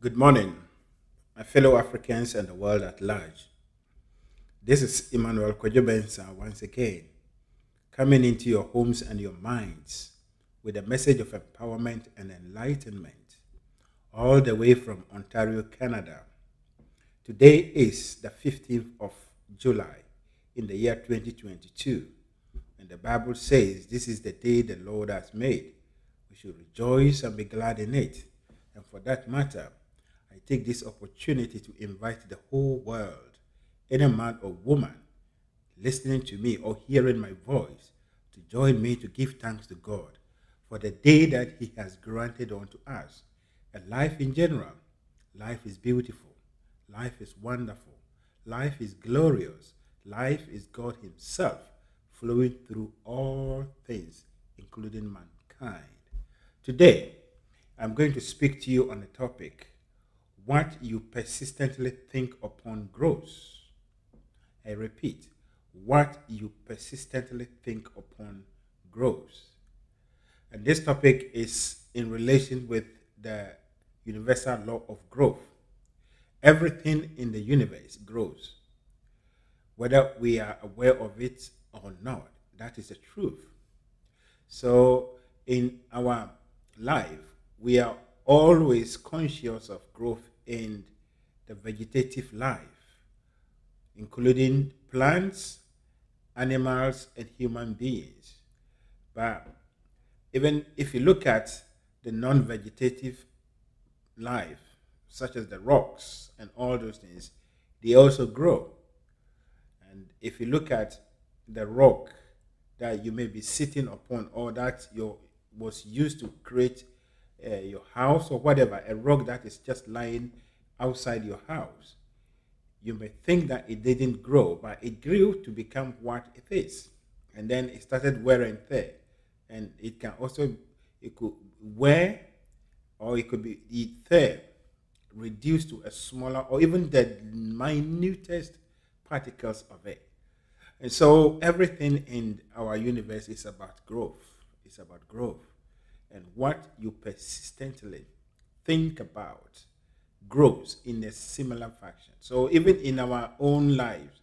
Good morning, my fellow Africans and the world at large. This is Emmanuel Kojobensa once again, coming into your homes and your minds with a message of empowerment and enlightenment, all the way from Ontario, Canada. Today is the 15th of July in the year 2022, and the Bible says this is the day the Lord has made. We should rejoice and be glad in it. And for that matter, I take this opportunity to invite the whole world, any man or woman listening to me or hearing my voice, to join me to give thanks to God for the day that He has granted unto us. And life in general, life is beautiful, life is wonderful, life is glorious, life is God Himself flowing through all things, including mankind. Today, I'm going to speak to you on a topic: what you persistently think upon grows. I repeat, what you persistently think upon grows. And this topic is in relation with the universal law of growth. Everything in the universe grows, whether we are aware of it or not. That is the truth. So, in our life, we are always conscious of growth in the vegetative life, including plants, animals, and human beings. But even if you look at the non-vegetative life, such as the rocks and all those things, they also grow. And if you look at the rock that you may be sitting upon, or that was used to create your house or whatever, a rock that is just lying outside your house, you may think that it didn't grow, but it grew to become what it is. And then it started wear and tear. And it could wear, or it could be tear, reduced to a smaller, or even the minutest particles of it. And so everything in our universe is about growth. It's about growth. And what you persistently think about grows in a similar fashion. So even in our own lives,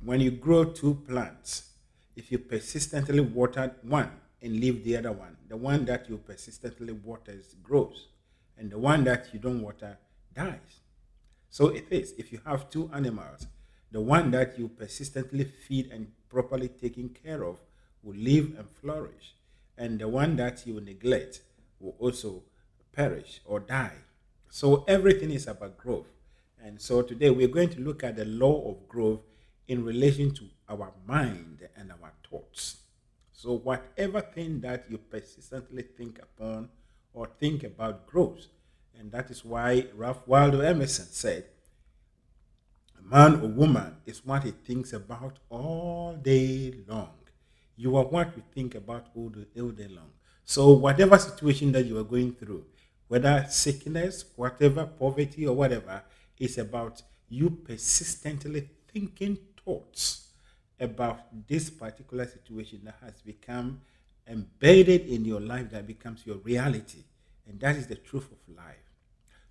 when you grow two plants, if you persistently water one and leave the other one, the one that you persistently water grows, and the one that you don't water dies. So it is. If you have two animals, the one that you persistently feed and properly taking care of will live and flourish, and the one that you neglect will also perish or die. So everything is about growth. And so today we're going to look at the law of growth in relation to our mind and our thoughts. So whatever thing that you persistently think upon or think about grows. And that is why Ralph Waldo Emerson said, a man or woman is what he thinks about all day long. You are what you think about all day long. So whatever situation that you are going through, whether sickness, whatever, poverty, or whatever, is about you persistently thinking thoughts about this particular situation that has become embedded in your life, that becomes your reality. And that is the truth of life.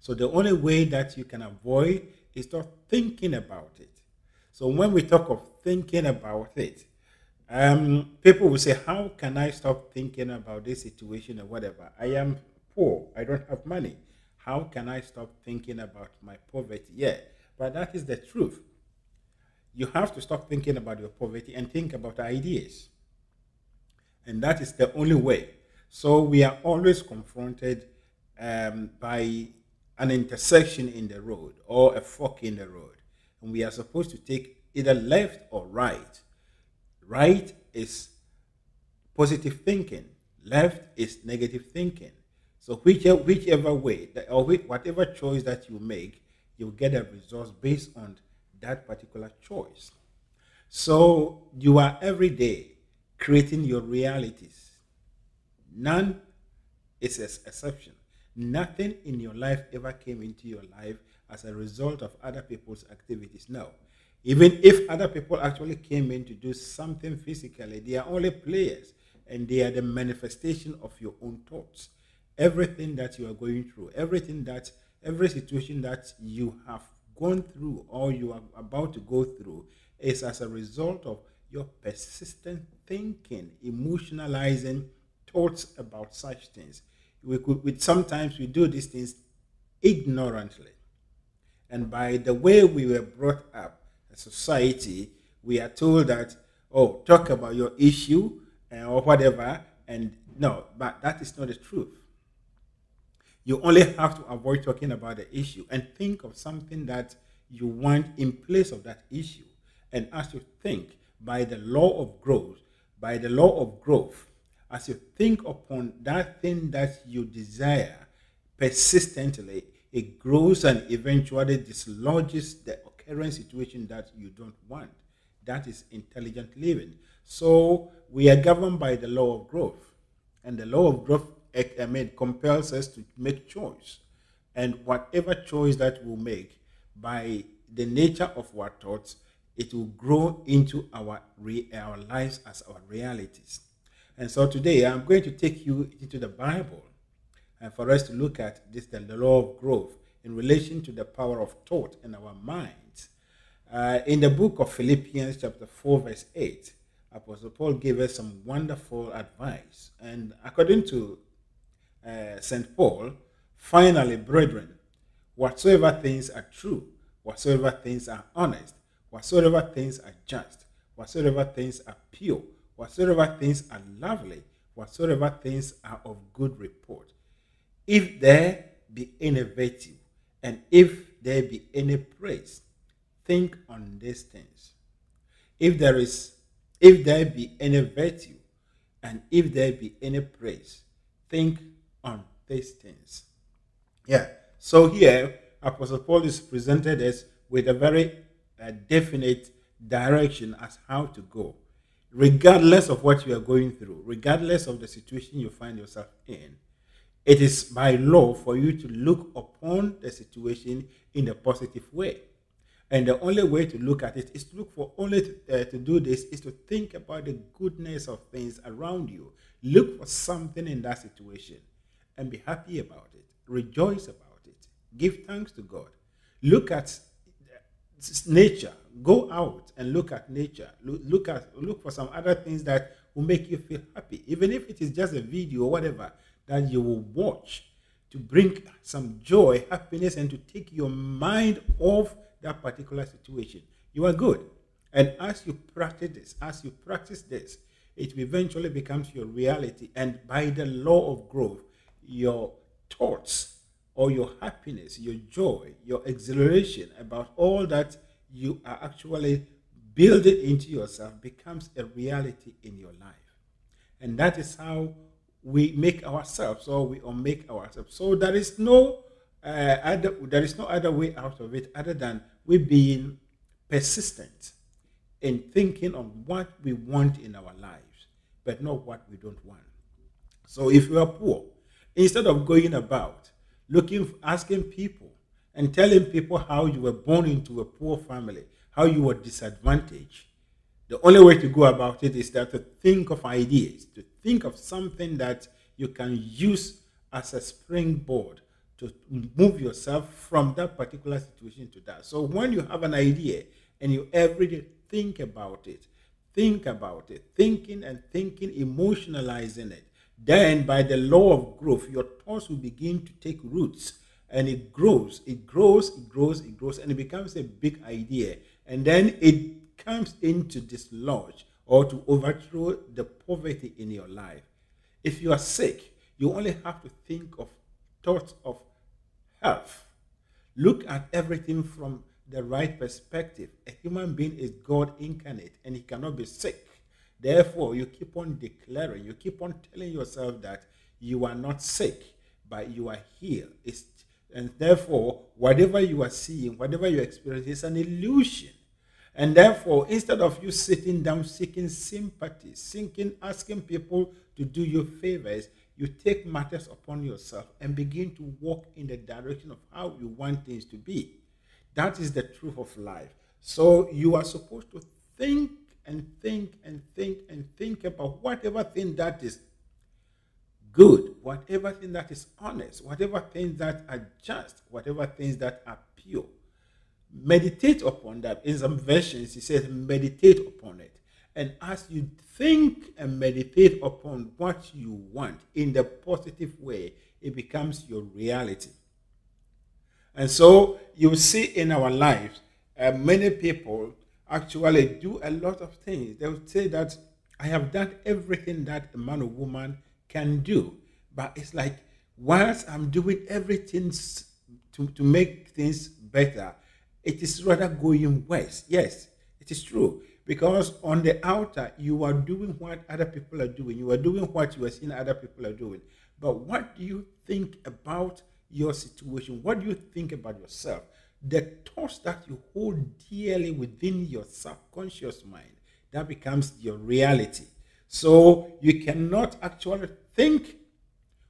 So the only way that you can avoid is start thinking about it. So when we talk of thinking about it, people will say, how can I stop thinking about this situation or whatever? I am poor. I don't have money. How can I stop thinking about my poverty? Yeah, but that is the truth. You have to stop thinking about your poverty and think about ideas. And that is the only way. So we are always confronted by an intersection in the road or a fork in the road. And we are supposed to take either left or right. Right is positive thinking. Left is negative thinking. So whichever way, or whatever choice that you make, you'll get a result based on that particular choice. So you are every day creating your realities. None is an exception. Nothing in your life ever came into your life as a result of other people's activities. No. Even if other people actually came in to do something physically, they are only players, and they are the manifestation of your own thoughts. Everything that you are going through, everything that every situation that you have gone through or you are about to go through is as a result of your persistent thinking, emotionalizing thoughts about such things. Sometimes we do these things ignorantly. And by the way we were brought up as society, we are told that, oh, talk about your issue or whatever. And no, but that is not the truth. You only have to avoid talking about the issue and think of something that you want in place of that issue. And as you think, by the law of growth, as you think upon that thing that you desire persistently, it grows and eventually dislodges the current situation that you don't want. That is intelligent living. So we are governed by the law of growth. And the law of growth, compels us to make choice. And whatever choice that we make, by the nature of our thoughts, it will grow into our lives as our realities. And so today I'm going to take you into the Bible and for us to look at this, the law of growth, in relation to the power of thought in our minds. In the book of Philippians chapter 4 verse 8, Apostle Paul gave us some wonderful advice. And according to St. Paul, finally, brethren, whatsoever things are true, whatsoever things are honest, whatsoever things are just, whatsoever things are pure, whatsoever things are lovely, whatsoever things are of good report, if there be any virtue, and if there be any praise, think on these things. If there be any virtue, and if there be any praise, think on these things. Yeah. So here, Apostle Paul is presented us with a very definite direction as how to go, regardless of what you are going through, regardless of the situation you find yourself in. It is by law for you to look upon the situation in a positive way. And the only way to look at it is to look for to do this is to think about the goodness of things around you. Look for something in that situation and be happy about it. Rejoice about it. Give thanks to God. Look at nature. Go out and look at nature. Look for some other things that will make you feel happy, even if it is just a video or whatever that you will watch to bring some joy, happiness, and to take your mind off that particular situation. You are good. And as you practice this, it eventually becomes your reality. And by the law of growth, your thoughts or your happiness, your joy, your exhilaration about all that you are actually building into yourself becomes a reality in your life. And that is how we make ourselves, or we unmake ourselves. So there is no other way out of it other than we being persistent in thinking on what we want in our lives, but not what we don't want. So if you are poor, instead of going about asking people and telling people how you were born into a poor family, how you were disadvantaged, the only way to go about it is that to think of ideas, to think of something that you can use as a springboard to move yourself from that particular situation to that. So when you have an idea and you every day think about it, thinking and thinking, emotionalizing it, then by the law of growth, your thoughts will begin to take roots, and it grows, and it becomes a big idea. And then it comes in to dislodge or to overthrow the poverty in your life. If you are sick, you only have to think of thoughts of health. Look at everything from the right perspective. A human being is God incarnate, and he cannot be sick. Therefore, you keep on declaring, you keep on telling yourself that you are not sick, but you are healed. And therefore, whatever you are seeing, whatever you experience is an illusion. And therefore, instead of you sitting down seeking sympathy, asking people to do you favors, you take matters upon yourself and begin to walk in the direction of how you want things to be. That is the truth of life. So you are supposed to think about whatever thing that is good, whatever thing that is honest, whatever things that are just, whatever things that are pure. Meditate upon that. In some versions, he says, meditate upon it. And as you think and meditate upon what you want in the positive way, it becomes your reality. And so you see in our lives, many people actually do a lot of things. They would say that I have done everything that a man or woman can do. But it's like, whilst I'm doing everything to make things better, it is rather going worse. Yes, it is true. Because on the outer, you are doing what other people are doing. You are doing what you are seeing other people are doing. But what do you think about your situation? What do you think about yourself? The thoughts that you hold dearly within your subconscious mind, that becomes your reality. So you cannot actually think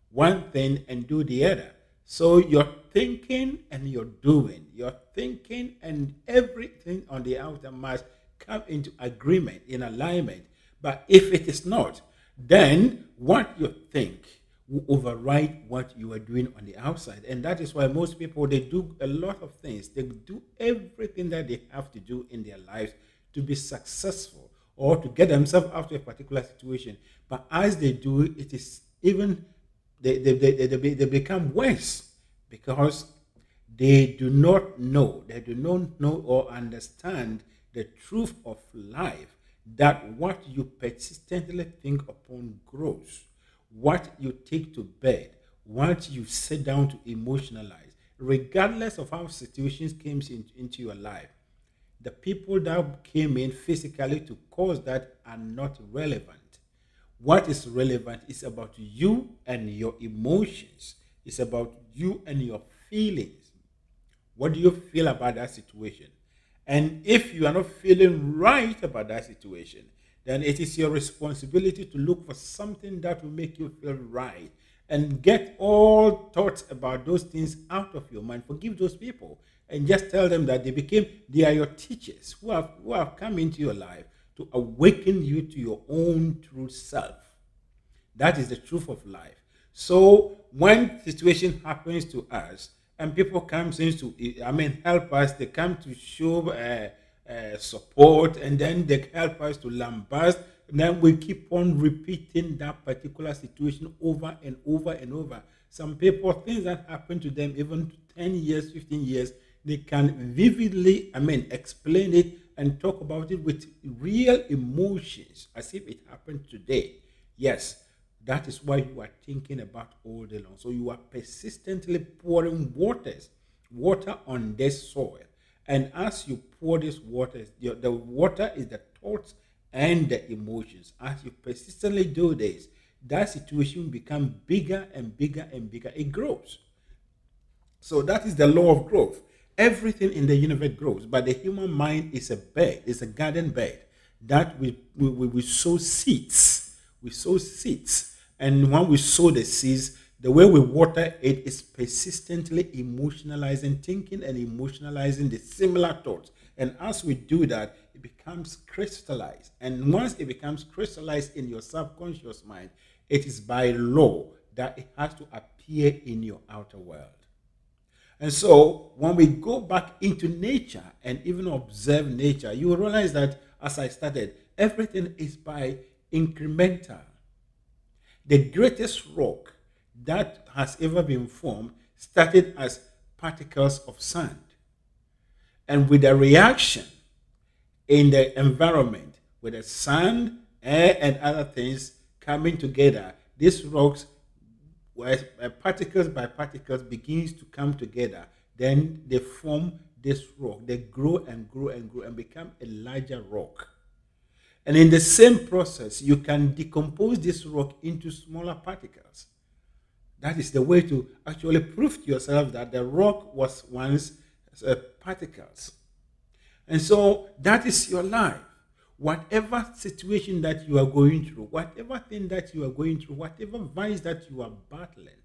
one thing and do the other. So you're thinking and you're doing. You're thinking and everything on the outer must come into agreement, in alignment. But if it is not, then what you think will override what you are doing on the outside. And that is why most people, they do a lot of things. They do everything that they have to do in their lives to be successful or to get themselves out of a particular situation. But as they do, it is even, they become worse because they do not know or understand the truth of life, that what you persistently think upon grows. What you take to bed, what you sit down to emotionalize, regardless of how situations came into your life, the people that came in physically to cause that are not relevant. What is relevant is about you and your emotions. It's about you and your feelings. What do you feel about that situation? And if you are not feeling right about that situation, then it is your responsibility to look for something that will make you feel right and get all thoughts about those things out of your mind. Forgive those people and just tell them that they are your teachers who have come into your life to awaken you to your own true self. That is the truth of life. So when situation happens to us and people come in to, help us, they come to show support, and then they help us to lambast, and then we keep on repeating that particular situation over and over and over. Some people, things that happen to them even 10 years, 15 years, they can vividly, explain it and talk about it with real emotions as if it happened today. Yes, that is why you are thinking about all day long. So you are persistently pouring water on this soil. And as you pour this water, the water is the thoughts and the emotions. As you persistently do this, that situation will become bigger and bigger and bigger. It grows. So that is the law of growth. Everything in the universe grows, but the human mind is a bed, it's a garden bed that we sow seeds. We sow seeds. And when we sow the seeds, the way we water it is persistently emotionalizing, thinking and emotionalizing the similar thoughts. And as we do that, it becomes crystallized. And once it becomes crystallized in your subconscious mind, it is by law that it has to appear in your outer world. And so when we go back into nature and even observe nature, you will realize that, as I started, everything is by incremental. The greatest rock that has ever been formed started as particles of sand. And with the reaction in the environment, with the sand, air, and other things coming together, these rocks, where particles by particles begins to come together, then they form this rock. They grow and grow and grow and become a larger rock. And in the same process, you can decompose this rock into smaller particles. That is the way to actually prove to yourself that the rock was once particles. And so that is your life. Whatever situation that you are going through, whatever thing that you are going through, whatever vice that you are battling,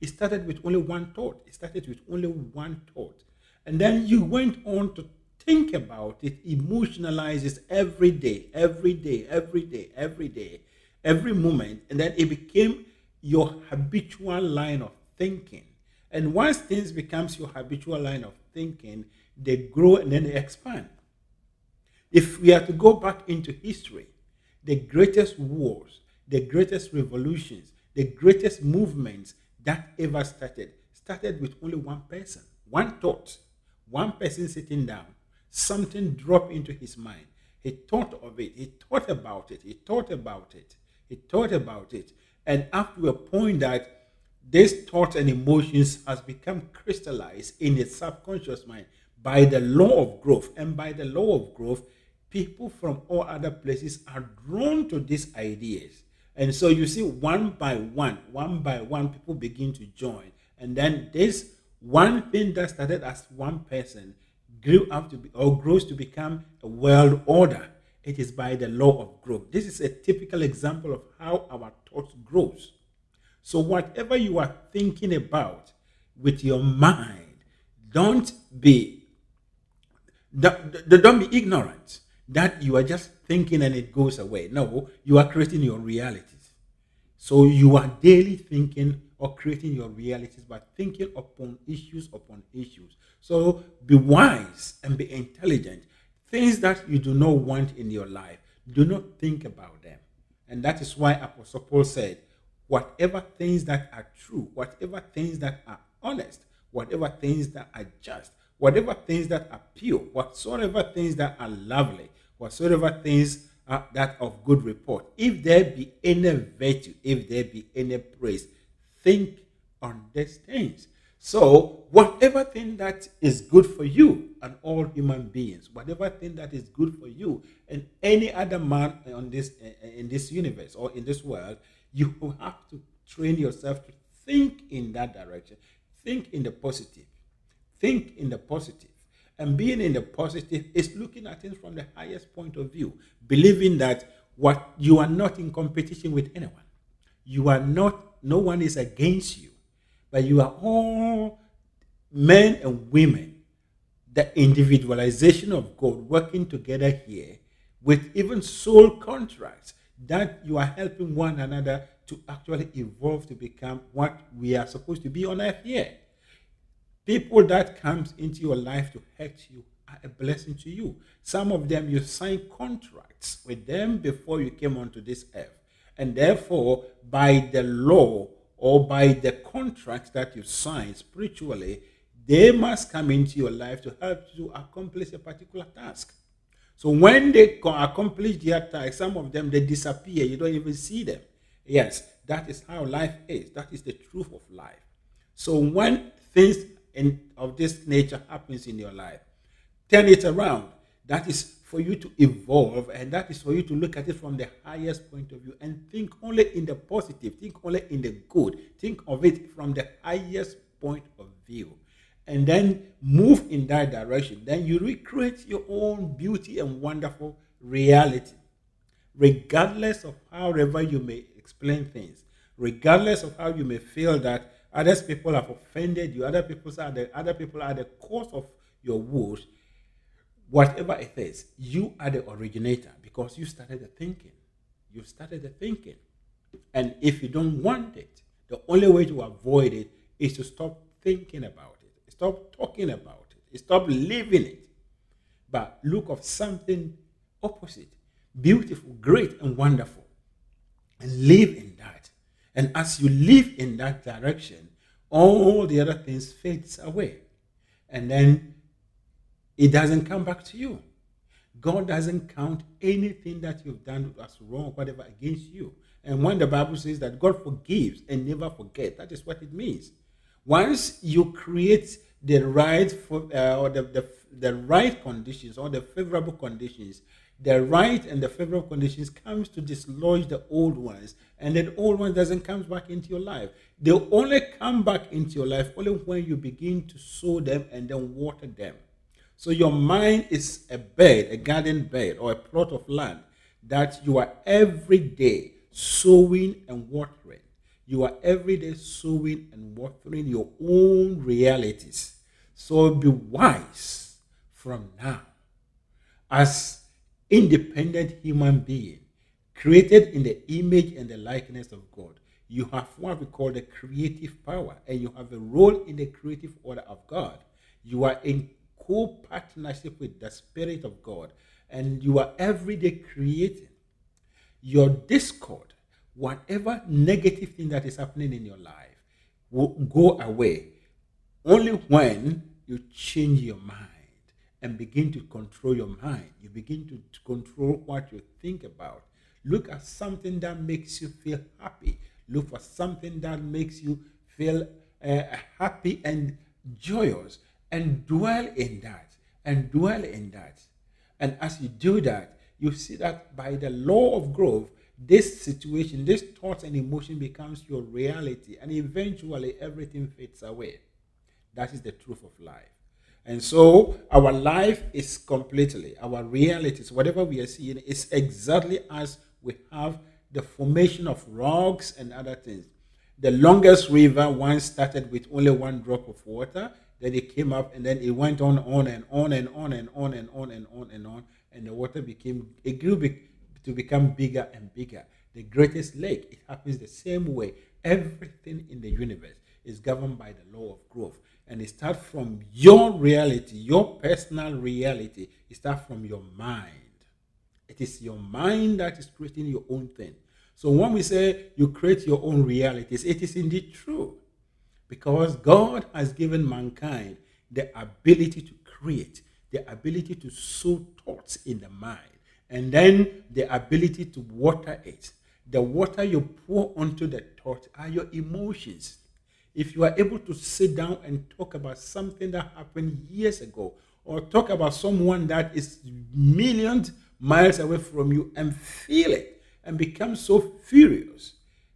it started with only one thought. It started with only one thought. And then you went on to think about it, emotionalize it every day, every day, every day, every day, every moment. And then it became your habitual line of thinking. And once things becomes your habitual line of thinking, they grow and then they expand. If we are to go back into history, the greatest wars, the greatest revolutions, the greatest movements that ever started with only one person, one thought, one person sitting down, something dropped into his mind. He thought of it, he thought about it, he thought about it, he thought about it. And up to a point that this thoughts and emotions has become crystallized in the subconscious mind by the law of growth. And by the law of growth, people from all other places are drawn to these ideas. And so you see, one by one, people begin to join. And then this one thing that started as one person grew up to be, or grows to become a world order. It is by the law of growth. This is a typical example of how our thoughts grows. So whatever you are thinking about with your mind, don't be ignorant that you are just thinking and it goes away. No, you are creating your realities. So you are daily thinking or creating your realities by thinking upon issues. So be wise and be intelligent. Things that you do not want in your life, do not think about them. And that is why Apostle Paul said, whatever things that are true, whatever things that are honest, whatever things that are just, whatever things that are pure, whatsoever things that are lovely, whatsoever things are that of good report, if there be any virtue, if there be any praise, think on these things. So whatever thing that is good for you and all human beings, whatever thing that is good for you and any other man on this in this universe or in this world, you have to train yourself to think in that direction. Think in the positive. Think in the positive. And being in the positive is looking at things from the highest point of view, believing that what you are not in competition with anyone. You are not, no one is against you, but you are all men and women, the individualization of God working together here with even soul contracts that you are helping one another to actually evolve to become what we are supposed to be on earth here. People that comes into your life to hurt you are a blessing to you. Some of them you sign contracts with them before you came onto this earth. And therefore, by the law or by the contracts that you sign spiritually, they must come into your life to help you to accomplish a particular task. So when they accomplish their task, some of them, they disappear. You don't even see them. Yes, that is how life is. That is the truth of life. So when things of this nature happens in your life, turn it around. That is for you to evolve, and that is for you to look at it from the highest point of view and think only in the positive, think only in the good, think of it from the highest point of view, and then move in that direction. Then you recreate your own beauty and wonderful reality, regardless of however you may explain things, regardless of how you may feel that other people have offended you, other people are the cause of your woes. Whatever it is, you are the originator because you started the thinking. You started the thinking. And if you don't want it, the only way to avoid it is to stop thinking about it. Stop talking about it. Stop living it. But look of something opposite, beautiful, great, and wonderful. And live in that. And as you live in that direction, all the other things fades away. And then it doesn't come back to you. God doesn't count anything that you've done as wrong or whatever against you. And when the Bible says that God forgives and never forgets, that is what it means. Once you create the right or the right conditions or the favorable conditions, the right and the favorable conditions comes to dislodge the old ones, and then old ones doesn't come back into your life. They only come back into your life only when you begin to sow them and then water them. So your mind is a bed, a garden bed, or a plot of land that you are every day sowing and watering. You are every day sowing and watering your own realities. So be wise from now. As independent human being, created in the image and the likeness of God, you have what we call the creative power, and you have a role in the creative order of God. You are in co-partnership with the Spirit of God, and you are every day creating. Your discord, whatever negative thing that is happening in your life, will go away only when you change your mind and begin to control your mind. You begin to control what you think about. Look at something that makes you feel happy. Look for something that makes you feel happy and joyous, and dwell in that, and dwell in that. And as you do that, you see that by the law of growth, this situation, this thoughts and emotion becomes your reality, and eventually everything fades away. That is the truth of life. And so our life is completely, our realities, whatever we are seeing, is exactly as we have the formation of rocks and other things. The longest river once started with only one drop of water, then it came up, and then it went on and on and on and on and on and on and on, and the water to become bigger and bigger. The greatest lake, it happens the same way. Everything in the universe is governed by the law of growth. And it starts from your reality, your personal reality. It starts from your mind. It is your mind that is creating your own thing. So when we say you create your own realities, it is indeed true. Because God has given mankind the ability to create, the ability to sow thoughts in the mind, and then the ability to water it. The water you pour onto the thought are your emotions. If you are able to sit down and talk about something that happened years ago, or talk about someone that is millions miles away from you and feel it and become so furious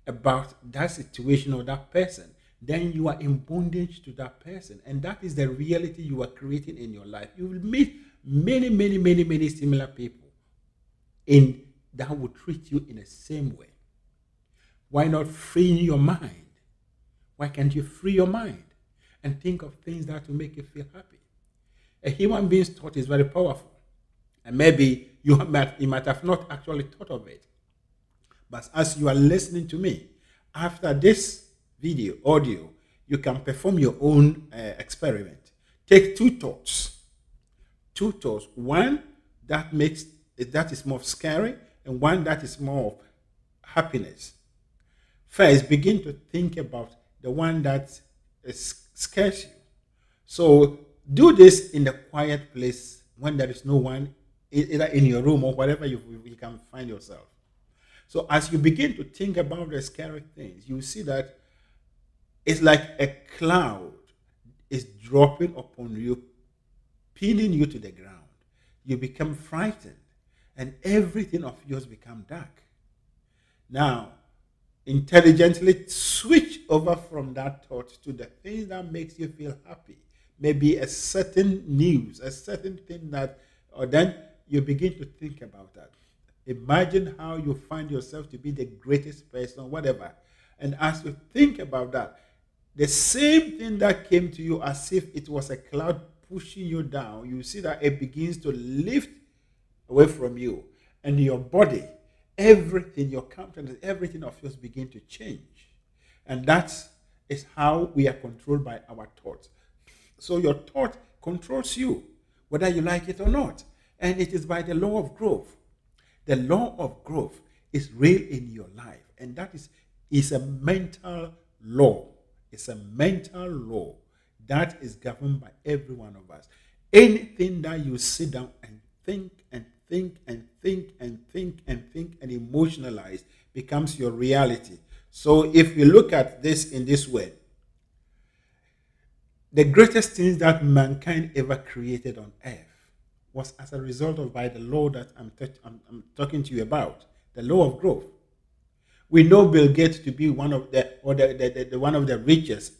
about that situation or that person, then you are in bondage to that person. And that is the reality you are creating in your life. You will meet many similar people that will treat you in the same way. Why not free your mind? Why can't you free your mind and think of things that will make you feel happy? A human being's thought is very powerful. And maybe you might have not actually thought of it. But as you are listening to me, after this audio, you can perform your own experiment. Take two thoughts. One that is more scary, and one that is more of happiness. First, begin to think about the one that scares you. So do this in a quiet place when there is no one, either in your room or wherever you can find yourself. So as you begin to think about the scary things, you see that it's like a cloud is dropping upon you, pinning you to the ground. You become frightened, and everything of yours become dark. Now, intelligently switch over from that thought to the thing that makes you feel happy. Maybe a certain news, a certain thing or then you begin to think about that. Imagine how you find yourself to be the greatest person, whatever. And as you think about that, the same thing that came to you as if it was a cloud pushing you down, you see that it begins to lift away from you. And your body, everything, your countenance, everything of yours begin to change. And that is how we are controlled by our thoughts. So your thought controls you, whether you like it or not. And it is by the law of growth. The law of growth is real in your life. And that is a mental law. It's a mental law that is governed by every one of us. Anything that you sit down and think and think and think and think and think and emotionalize becomes your reality. So if you look at this in this way, the greatest things that mankind ever created on earth was as a result of by the law that I'm talking to you about, the law of growth. We know Bill Gates to be one of the richest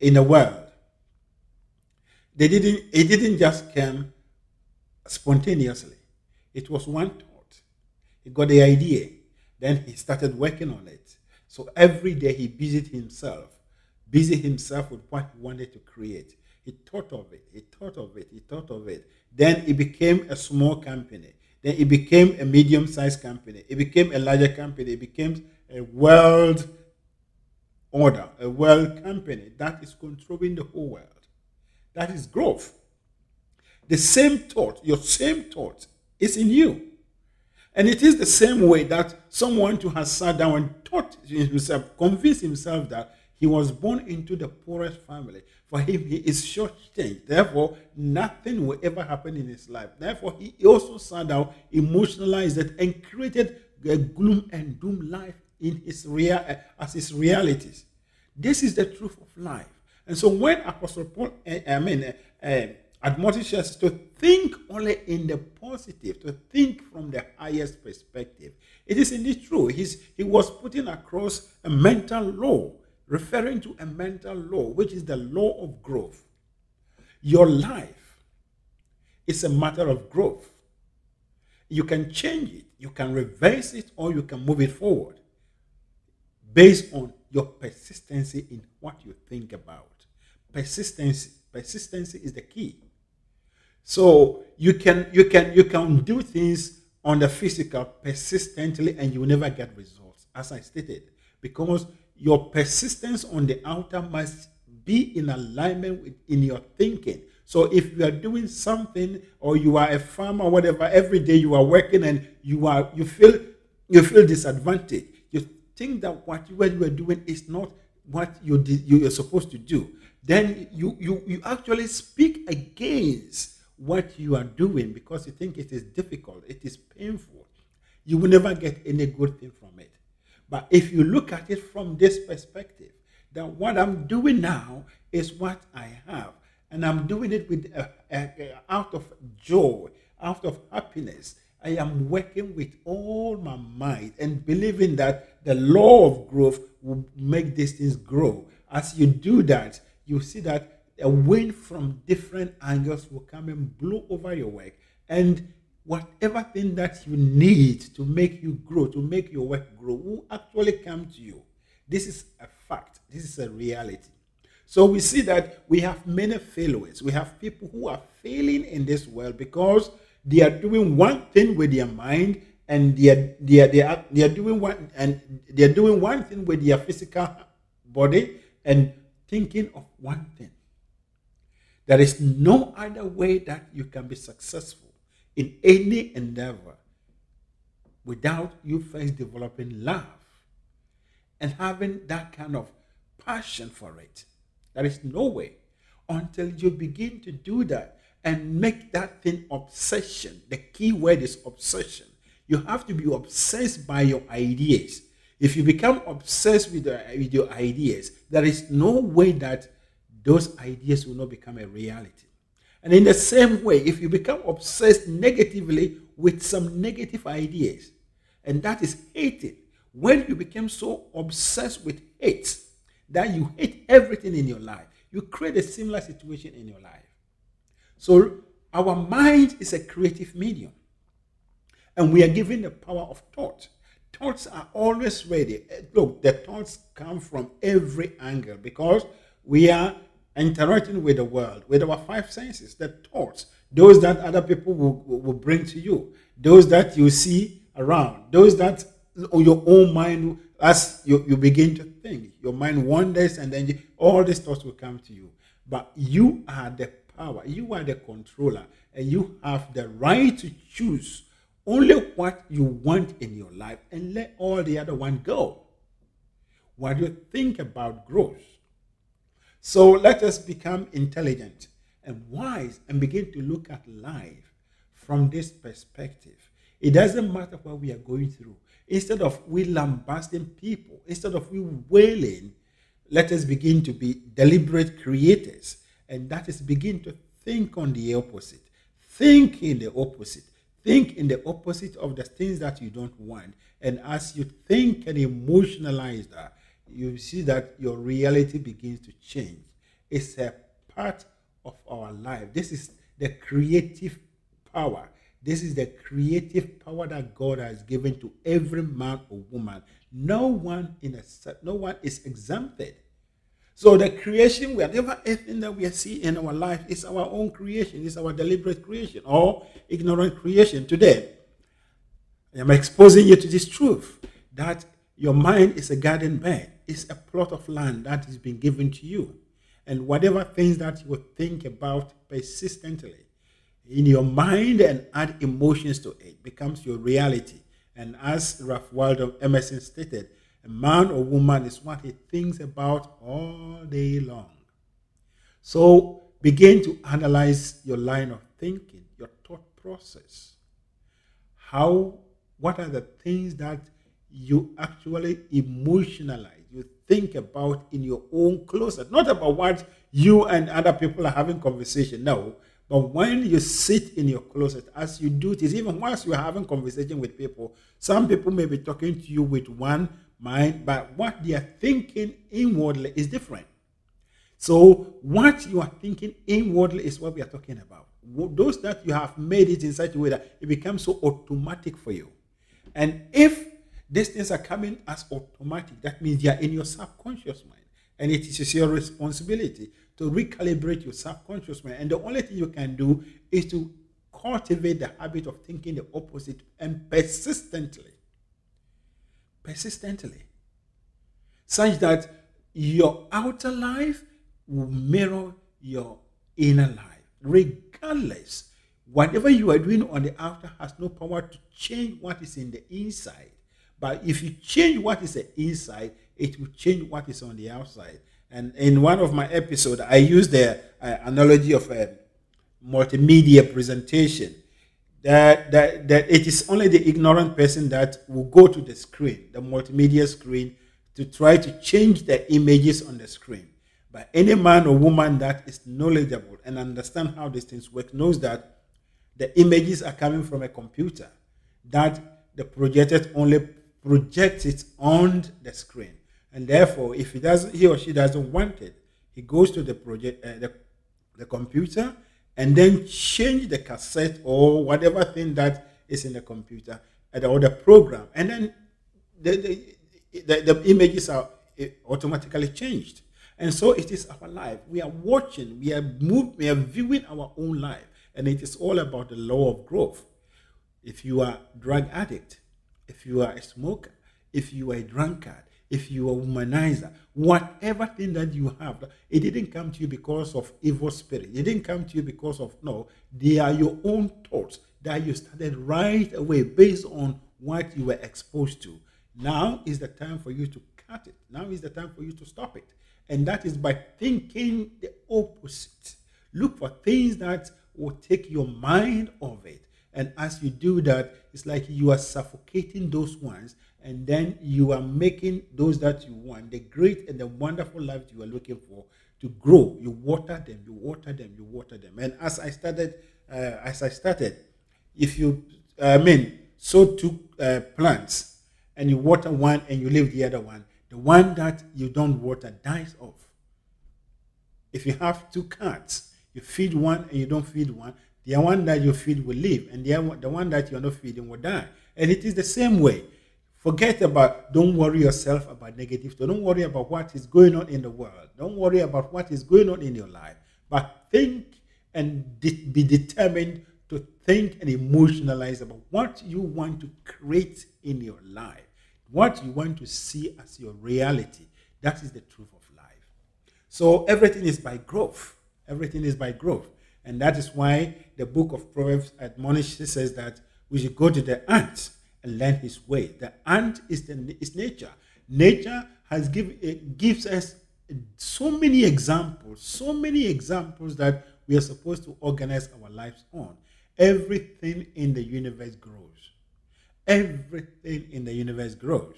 in the world. It didn't just come spontaneously. It was one thought. He got the idea. Then he started working on it. So every day he busied himself with what he wanted to create. He thought of it. Then it became a small company. Then it became a medium-sized company. It became a larger company. It became a world order, a world company that is controlling the whole world. That is growth. The same thought, your same thought is in you. And it is the same way that someone who has sat down and taught himself, convinced himself that he was born into the poorest family. For him, he is shortchanged. Therefore, nothing will ever happen in his life. Therefore, he also sat down, emotionalized it, and created a gloom and doom life in his as his realities. This is the truth of life. And so when Apostle Paul, admonishes us to think only in the positive, to think from the highest perspective, it is indeed true. He was putting across a mental law, referring to a mental law, which is the law of growth. Your life is a matter of growth. You can change it, you can reverse it, or you can move it forward based on your persistency in what you think about. Persistency is the key. So you can do things on the physical persistently and you will never get results, as I stated, because your persistence on the outer must be in alignment in your thinking. So if you are doing something, or you are a farmer or whatever, every day you are working and you feel disadvantaged, you think that what you are doing is not what you're supposed to do, then you actually speak against what you are doing because you think it is difficult, it is painful. You will never get any good thing from it. But if you look at it from this perspective, that what I'm doing now is what I have, and I'm doing it with out of joy, out of happiness. I am working with all my might and believing that the law of growth will make these things grow. As you do that, you see that a wind from different angles will come and blow over your work. And whatever thing that you need to make you grow, to make your work grow, will actually come to you. This is a fact. This is a reality. So we see that we have many failures. We have people who are failing in this world because they are doing one thing with their mind, and they are doing one thing with their physical body and thinking of one thing. There is no other way that you can be successful in any endeavor without you first developing love and having that kind of passion for it. There is no way until you begin to do that and make that thing obsession. The key word is obsession. You have to be obsessed by your ideas. If you become obsessed with your ideas, there is no way that those ideas will not become a reality. And in the same way, if you become obsessed negatively with some negative ideas, and that is hating, when you become so obsessed with hate that you hate everything in your life, you create a similar situation in your life. So our mind is a creative medium, and we are given the power of thought. Thoughts are always ready. Look, the thoughts come from every angle because we are interacting with the world, with our five senses. The thoughts, those that other people will bring to you, those that you see around, those that your own mind, as you begin to think, your mind wanders, and then all these thoughts will come to you. But you are the power, you are the controller, and you have the right to choose only what you want in your life and let all the other one go. What do you think about growth? So let us become intelligent and wise and begin to look at life from this perspective. It doesn't matter what we are going through. Instead of we lambasting people, instead of we wailing, let us begin to be deliberate creators. And that is begin to think on the opposite. Think in the opposite. Think in the opposite of the things that you don't want. And as you think and emotionalize that, you see that your reality begins to change. It's a part of our life. This is the creative power. This is the creative power that God has given to every man or woman. No one is exempted. So the creation, whatever anything that we see in our life is our own creation, is our deliberate creation or ignorant creation. Today, I am exposing you to this truth that Your mind is a garden bed. It's a plot of land that has been given to you. And whatever things that you think about persistently in your mind and add emotions to it becomes your reality. And as Ralph Waldo Emerson stated, a man or woman is what he thinks about all day long. So begin to analyze your line of thinking, your thought process. What are the things that you actually emotionalize, you think about in your own closet? Not about what you and other people are having conversation, no. But when you sit in your closet, as you do this, even whilst you are having conversation with people, some people may be talking to you with one mind, but what they are thinking inwardly is different. So what you are thinking inwardly is what we are talking about. Those that you have made it in such a way that it becomes so automatic for you. And if these things are coming as automatic, that means they are in your subconscious mind. And it is your responsibility to recalibrate your subconscious mind. And the only thing you can do is to cultivate the habit of thinking the opposite and persistently, such that your outer life will mirror your inner life. Regardless, whatever you are doing on the outer has no power to change what is in the inside. But if you change what is the inside, it will change what is on the outside. And in one of my episodes, I used the analogy of a multimedia presentation. That it is only the ignorant person that will go to the screen, the multimedia screen, to try to change the images on the screen. But any man or woman that is knowledgeable and understand how these things work knows that the images are coming from a computer, that the projector only projects it on the screen. And therefore, if he or she doesn't want it, he goes to the computer and then change the cassette or whatever thing that is in the computer or the program, and then the images are automatically changed. And so it is our life. We are watching, we are viewing our own life, and it is all about the law of growth. If you are a drug addict, if you are a smoker, if you are a drunkard, if you are a womanizer, whatever thing that you have, it didn't come to you because of evil spirit. It didn't come to you because of, no, they are your own thoughts that you started right away based on what you were exposed to. Now is the time for you to cut it. Now is the time for you to stop it. And that is by thinking the opposite. Look for things that will take your mind off it. And as you do that, it's like you are suffocating those ones, and then you are making those that you want, the great and the wonderful life you are looking for, to grow. You water them, you water them, you water them. And as I started, if you, sow two plants, and you water one and you leave the other one, the one that you don't water dies off. If you have two cats, you feed one and you don't feed one, the one that you feed will live, and the one that you're not feeding will die. And it is the same way. Don't worry yourself about negative. So don't worry about what is going on in the world. Don't worry about what is going on in your life. But think and be determined to think and emotionalize about what you want to create in your life, what you want to see as your reality. That is the truth of life. So everything is by growth. Everything is by growth. And that is why the book of Proverbs admonishes says that we should go to the ant and learn his way. The ant is nature. Nature gives us so many examples that we are supposed to organize our lives on. Everything in the universe grows. Everything in the universe grows.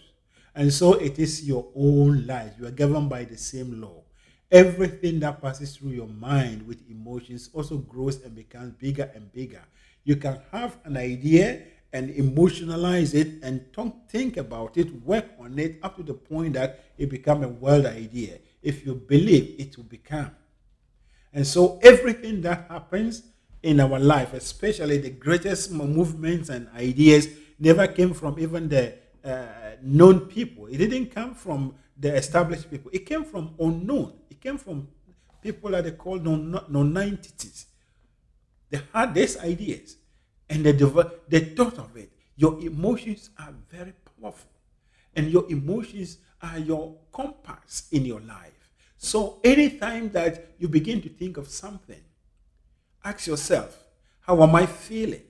And so it is your own life. You are governed by the same law. Everything that passes through your mind with emotions also grows and becomes bigger and bigger. You can have an idea and emotionalize it and think about it, work on it up to the point that it becomes a world idea. If you believe, it will become. And so everything that happens in our life, especially the greatest movements and ideas, never came from even the known people. It didn't come from the established people. It came from unknown. It came from people that they call non-entities. They had these ideas and they thought of it. Your emotions are very powerful. And your emotions are your compass in your life. So anytime that you begin to think of something, ask yourself, how am I feeling?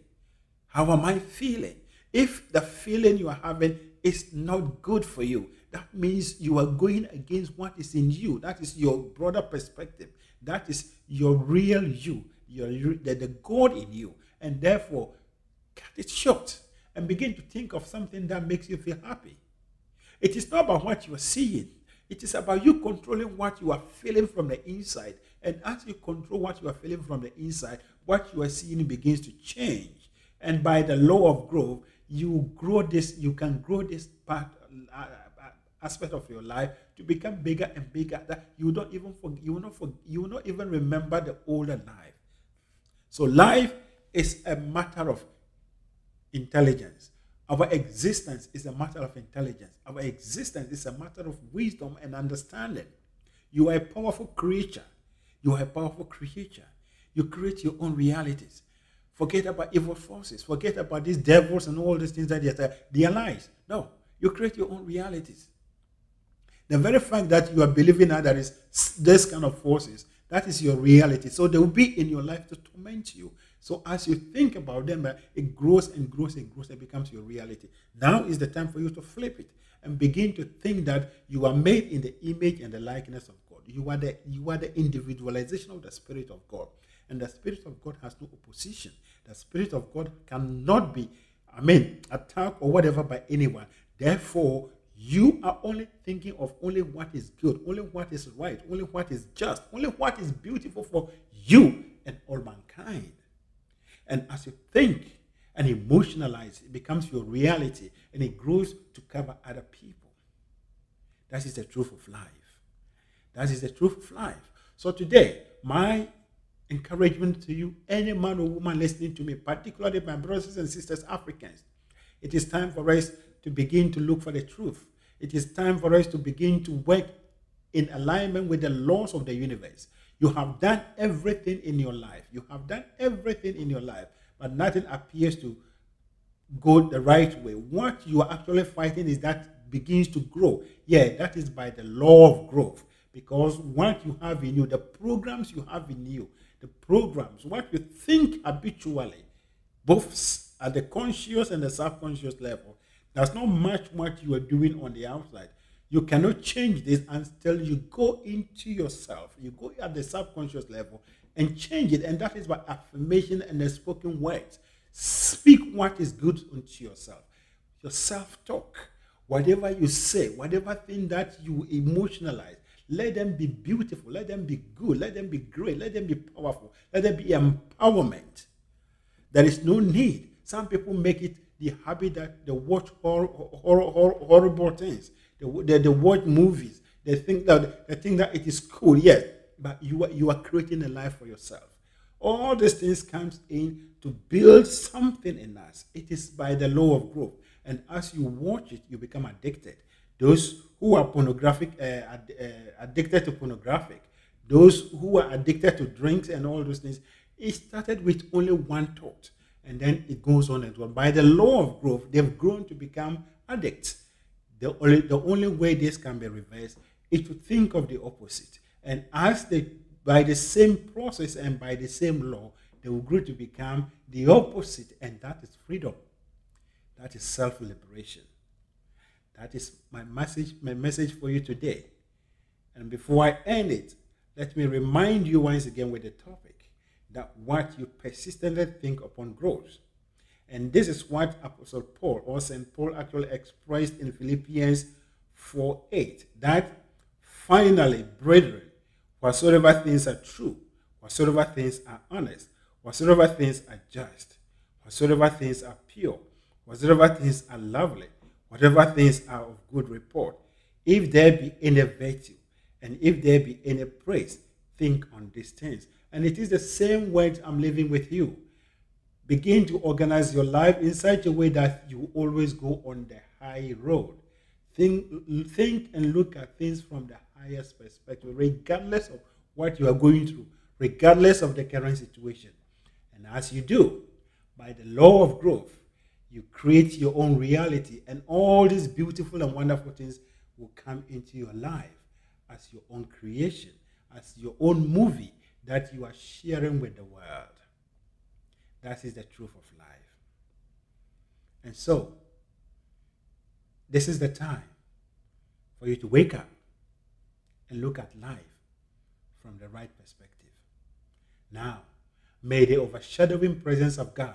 How am I feeling? If the feeling you are having is not good for you, that means you are going against what is in you. That is your broader perspective. That is your real you, the God in you. And therefore, cut it short and begin to think of something that makes you feel happy. It is not about what you are seeing. It is about you controlling what you are feeling from the inside. And as you control what you are feeling from the inside, what you are seeing begins to change. And by the law of growth, you can grow this aspect of your life to become bigger and bigger, that you will not even remember the older life. So life is a matter of intelligence. Our existence is a matter of intelligence. Our existence is a matter of wisdom and understanding. You are a powerful creature. You are a powerful creature. You create your own realities. Forget about evil forces. Forget about these devils and all these things that they are lies. No, you create your own realities. The very fact that you are believing that there is this kind of forces, that is your reality. So they will be in your life to torment you. So as you think about them, it grows and grows and grows and becomes your reality. Now is the time for you to flip it and begin to think that you are made in the image and the likeness of God. You are the individualization of the Spirit of God. And the Spirit of God has no opposition. The Spirit of God cannot be, attacked or whatever by anyone. Therefore, you are only thinking of only what is good, only what is right, only what is just, only what is beautiful for you and all mankind. And as you think and emotionalize, it becomes your reality and it grows to cover other people. That is the truth of life. That is the truth of life. So today, my encouragement to you, any man or woman listening to me, particularly my brothers and sisters, Africans, it is time for us to begin to look for the truth. It is time for us to begin to work in alignment with the laws of the universe. You have done everything in your life. You have done everything in your life, but nothing appears to go the right way. What you are actually fighting is that begins to grow. Yeah, that is by the law of growth. Because what you have in you, the programs you have in you, the programs, what you think habitually, both at the conscious and the subconscious level, there's not much what you are doing on the outside. You cannot change this until you go into yourself. You go at the subconscious level and change it. And that is by affirmation and the spoken words. Speak what is good unto yourself. Your self-talk, whatever you say, whatever thing that you emotionalize, let them be beautiful, let them be good, let them be great, let them be powerful, let them be empowerment. There is no need. Some people make it the habit that they watch horrible things. They watch movies. They think that it is cool, yes, but you are creating a life for yourself. All these things comes in to build something in us. It is by the law of growth. And as you watch it, you become addicted. Those who are addicted to pornographic, those who are addicted to drinks and all those things, it started with only one thought. And then it goes on and on. By the law of growth, they've grown to become addicts. The only way this can be reversed is to think of the opposite. And by the same process and by the same law, they will grow to become the opposite, and that is freedom. That is self-liberation. That is my message for you today. And before I end it, let me remind you once again with the topic that what you persistently think upon grows. And this is what Apostle Paul or St. Paul actually expressed in Philippians 4:8, that finally, brethren, whatsoever things are true, whatsoever things are honest, whatsoever things are just, whatsoever things are pure, whatsoever things are lovely, whatever things are of good report, if there be any virtue, and if there be any praise, think on these things. And it is the same words I'm living with you. Begin to organize your life in such a way that you always go on the high road. Think and look at things from the highest perspective, regardless of what you are going through, regardless of the current situation. And as you do, by the law of growth, You create your own reality, and all these beautiful and wonderful things will come into your life as your own creation, as your own movie that you are sharing with the world. That is the truth of life. And so, this is the time for you to wake up and look at life from the right perspective. Now, may the overshadowing presence of God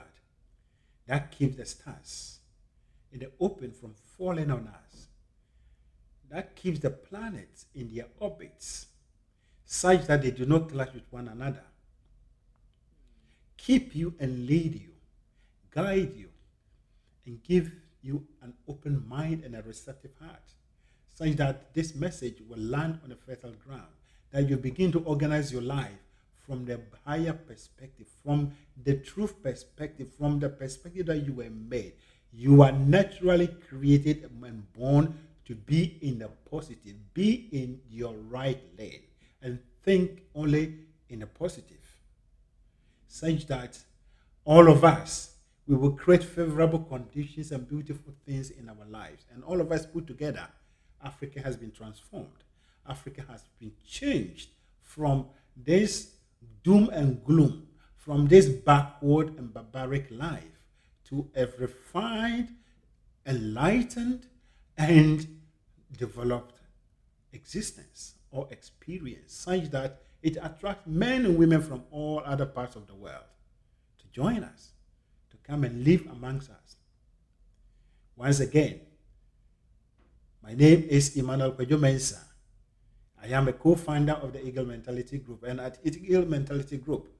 that keeps the stars in the open from falling on us, that keeps the planets in their orbits such that they do not clash with one another, keep you and lead you, guide you, and give you an open mind and a receptive heart, such that this message will land on a fertile ground, that you begin to organize your life from the higher perspective, from the truth perspective, from the perspective that you were made. You are naturally created and born to be in the positive, be in your right lane, and think only in the positive, such that all of us, we will create favorable conditions and beautiful things in our lives. And all of us put together, Africa has been transformed. Africa has been changed from this doom and gloom, from this backward and barbaric life to a refined, enlightened, and developed existence or experience, such that it attracts men and women from all other parts of the world to join us, to come and live amongst us. Once again, my name is Emmanuel Kwadwo Mensah. I am a co-founder of the Eagle Mentality Group, and at Eagle Mentality Group,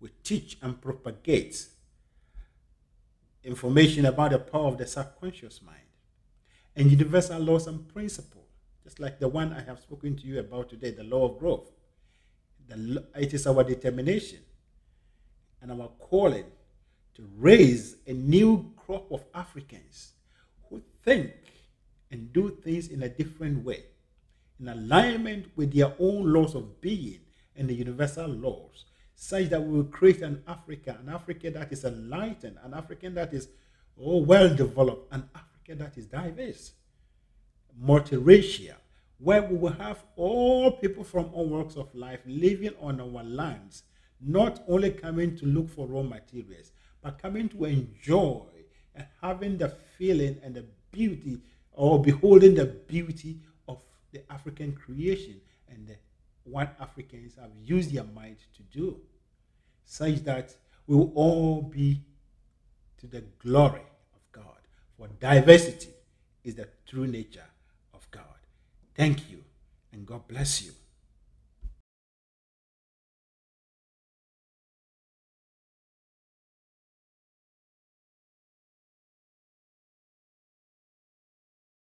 we teach and propagate information about the power of the subconscious mind and universal laws and principles, just like the one I have spoken to you about today, the law of growth. It is our determination and our calling to raise a new crop of Africans who think and do things in a different way, in alignment with their own laws of being and the universal laws, such that we will create an Africa that is enlightened, an Africa that is well developed, an Africa that is diverse, multiracial, where we will have all people from all walks of life living on our lands, not only coming to look for raw materials, but coming to enjoy and having the feeling and the beauty, or beholding the beauty of the African creation and what Africans have used their mind to do, such that we will all be to the glory of God. For diversity is the true nature of God. Thank you, and God bless you.